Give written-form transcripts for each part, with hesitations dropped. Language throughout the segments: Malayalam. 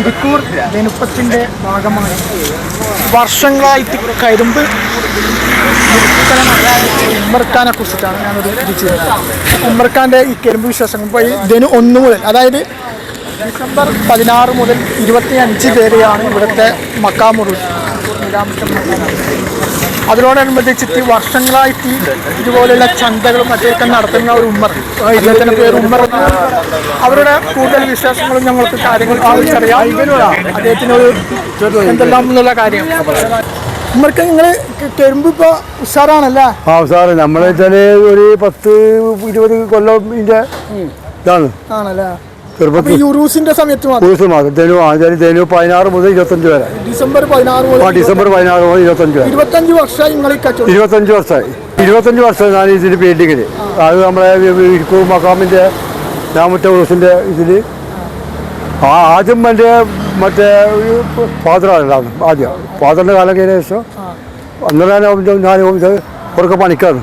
ഇരിക്കൂർ ജനപത്തിന്റെ ഭാഗമായി വർഷങ്ങളായിട്ട് കരിമ്പ് ഉമ്മർഖാനെ കുറിച്ചിട്ടാണ് ഞാനൊരു തിരിച്ചത്. ഉമ്മർഖാന്റെ ഈ കരിമ്പ് വിശേഷങ്ങൾ ഇപ്പോൾ ഈ ധനു 1 മുതൽ, അതായത് ഡിസംബർ 16 മുതൽ 25 വരെയാണ് ഇവിടുത്തെ മക്കാമുറു. അതിനോടനുബന്ധിച്ചിട്ട് വർഷങ്ങളായിട്ട് ഇതുപോലെയുള്ള ചന്തകളും മറ്റൊക്കെ നടത്തുന്ന ഒരു ഉമ്മർ, ഇദ്ദേഹത്തിൻ്റെ പേര് ഉമ്മർ. അവരുടെ കൂടുതൽ വിശേഷങ്ങളും ഞങ്ങൾക്ക് കാര്യങ്ങൾ അറിയാം. അദ്ദേഹത്തിന് ഒരു എന്തെല്ലാം എന്നുള്ള കാര്യം. ഉമ്മർക്ക് നിങ്ങൾ കരിമ്പ് ഇപ്പോൾ ഉഷാറാണല്ലേ? ആ ഉഷാറ്. നമ്മളെ വെച്ചാൽ ഒരു 10-20 കൊല്ലം ഇതാണ് ആണല്ലേ? യൂറൂസിന്റെ സമയത്ത് മാത്രം 16 മുതൽ 25 വരെ. ഡിസംബർ 16 മുതൽ 25 വരെ. 25 വർഷമായി നിങ്ങൾ 25 വർഷമായി. 25 വർഷമായി ഞാൻ ഇതിന് പെയിന്റിങ്ങിന്. അത് നമ്മളെ ഇരിക്കൂർ മക്കാമിന്റെ ഞാമുറ്റ ഉറൂസിന്റെ ഇതില് ആദ്യം എൻ്റെ മറ്റേ ഫാദറാണ്. ആദ്യം ഫാദറിന്റെ കാലം കഴിഞ്ഞ ശേഷം അന്നേരം ഞാൻ കുറക്കെ പണിക്കാണ്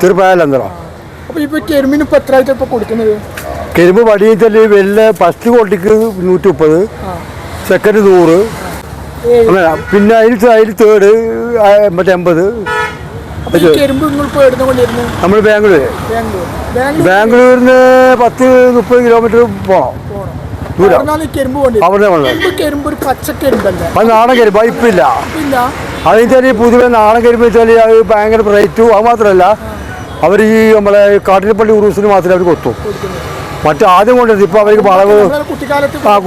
ചെറുപ്പായാലും അന്നേരം. കരിമ്പിന് ഇപ്പൊ എത്രയായിട്ട് ഇപ്പൊ കൊടുക്കുന്നത്? കരിമ്പ് പടിയിച്ചാൽ വലിയ ഫസ്റ്റ് ക്വാളിറ്റിക്ക് 130, സെക്കൻഡ് 100, അങ്ങനെ പിന്നെ അതിൽ തേർഡ് മറ്റേ 80. നമ്മൾ ബാംഗ്ലൂരിന് 10-30 കിലോമീറ്റർ പോകണം ദൂരം. അവിടെ അത് നാടൻ കരിമ്പ് ഇപ്പില്ല. അതെന്നുവെച്ചാൽ പൊതുവെ നാടൻ കരിമ്പ് വെച്ചാൽ അത് ഭയങ്കര റേറ്റും. അത് മാത്രമല്ല അവർ ഈ നമ്മളെ കാട്ടിലപ്പള്ളി ഉറൂസിന് മാത്രമേ അവർ കൊത്തും. മറ്റേ ആദ്യം കൊണ്ടിരുന്നു. ഇപ്പൊ അവർക്ക് വളവ്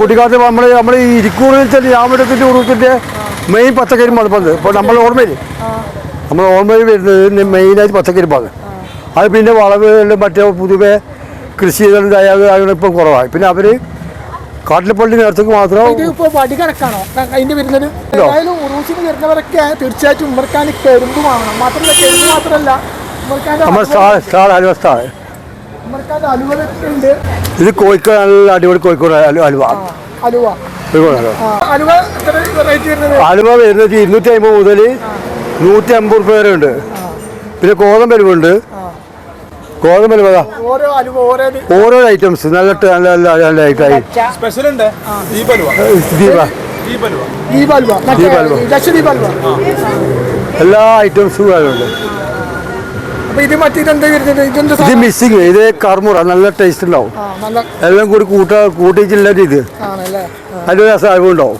കുട്ടിക്കാലത്ത് നമ്മൾ ഈ ഇരിക്കൂറിൽ വെച്ചാൽ ഞാമറ്റത്തിന്റെ ഉറൂസിന്റെ മെയിൻ പച്ചക്കരിമ്പാണ് ഇപ്പം. ഇപ്പോൾ നമ്മൾ ഓർമ്മയിൽ വരുന്നത് മെയിനായിട്ട് പച്ചക്കരിമ്പാണ്. അത് പിന്നെ വളവ് മറ്റേ പൊതുവെ കൃഷി ചെയ്താൽ ഇപ്പം കുറവായി. പിന്നെ അവര് കാട്ടിലപ്പള്ളി നേരത്തേക്ക് മാത്രം തീർച്ചയായിട്ടും ഉമ്മർഖാൻ കരിമ്പ് വാങ്ങണം. മാത്രമല്ല ഇത് കോഴിക്കോട് നല്ല അടിപൊളി കോഴിക്കോട് അലുവ. അലുവ വരുന്നത് 250 മുതൽ 150 രൂപ വരെ ഉണ്ട്. പിന്നെ ഗോതമ്പലുവുണ്ട്. ഗോതമ്പലുവ ഓരോ ഐറ്റംസ് നല്ല നല്ല ഐറ്റം. എല്ലാ ഐറ്റംസും ഉണ്ട്. ഇത് മിസ്സിങ്, ഇത് കർമുറ നല്ല ടേസ്റ്റ് ഉണ്ടാവും. എല്ലാം കൂടി കൂട്ടിച്ചില്ല ഇത് അതിന്റെ രസം ഉണ്ടാവും.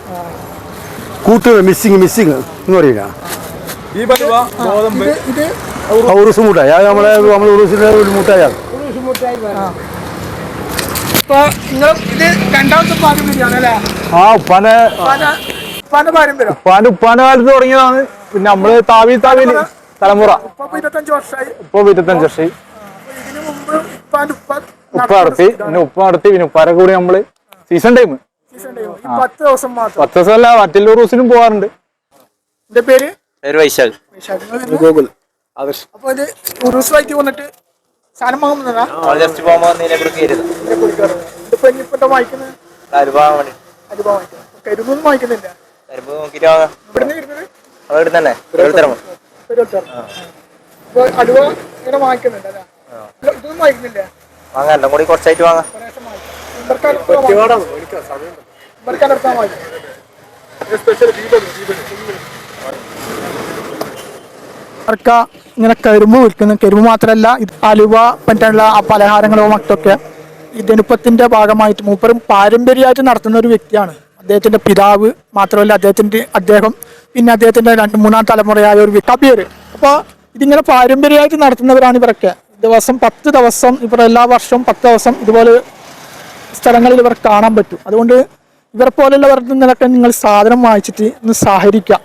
കൂട്ടുക മിസ്സിങ് എന്ന് പറയുക ഉറുസ് മുട്ടായി. അത് നമ്മളെ ഉറുസിന്റെ ഒരു മുട്ടായാണ്. ആ ഉപ്പാന്റെ കാലത്ത് തുടങ്ങിയതാണ്. പിന്നെ നമ്മള് താവി തലമുറ ഇപ്പൊ 25 വർഷമായി. ഉപ്പ നടത്തി. പിന്നെ ഉപ്പ നടത്തി. പിന്നെ ഉപ്പാരെ കൂടി നമ്മള് സീസൺ ടൈം 10 ദിവസം അല്ല മറ്റുള്ള റൂസിനും പോവാറുണ്ട്. എന്റെ പേര് വൈശാഖ്. ഗൂഗിൾ. അപ്പൊ ഇത് ഉറൂസുമായിട്ട് വന്നിട്ട് സാധനം വാങ്ങുന്നതാ. കരിമ്പൊന്നും വാങ്ങിക്കുന്നില്ല. അലുവ ഇങ്ങനെ വാങ്ങിക്കുന്നുണ്ട്. ഇതൊന്നും വാങ്ങിക്കുന്നില്ല. വാങ്ങാൻ കൂടി കുറച്ചായിട്ട് വാങ്ങാം. ഇങ്ങനെ കരിമ്പ് വിൽക്കുന്നു. കരിമ്പ് മാത്രമല്ല അലുവ മറ്റുള്ള പലഹാരങ്ങളോ മറ്റൊക്കെ ഈ ജനപത്തിന്റെ ഭാഗമായിട്ട് മൂപ്പരും പാരമ്പര്യമായിട്ട് നടത്തുന്ന ഒരു വ്യക്തിയാണ്. അദ്ദേഹത്തിന്റെ പിതാവ് മാത്രമല്ല അദ്ദേഹം പിന്നെ അദ്ദേഹത്തിന്റെ 2-3 തലമുറയായ ഒരു കബീർ. അപ്പോൾ ഇതിങ്ങനെ പാരമ്പര്യമായിട്ട് നടത്തുന്നവരാണ് ഇവരൊക്കെ. ദിവസം 10 ദിവസം ഇവർ എല്ലാ വർഷവും 10 ദിവസം ഇതുപോലെ സ്ഥലങ്ങളിൽ ഇവർ കാണാൻ പറ്റും. അതുകൊണ്ട് ഇവരെ പോലുള്ളവരുടെ നിന്നൊക്കെ നിങ്ങൾ സാധനം വാങ്ങിച്ചിട്ട് ഒന്ന് സഹകരിക്കുക.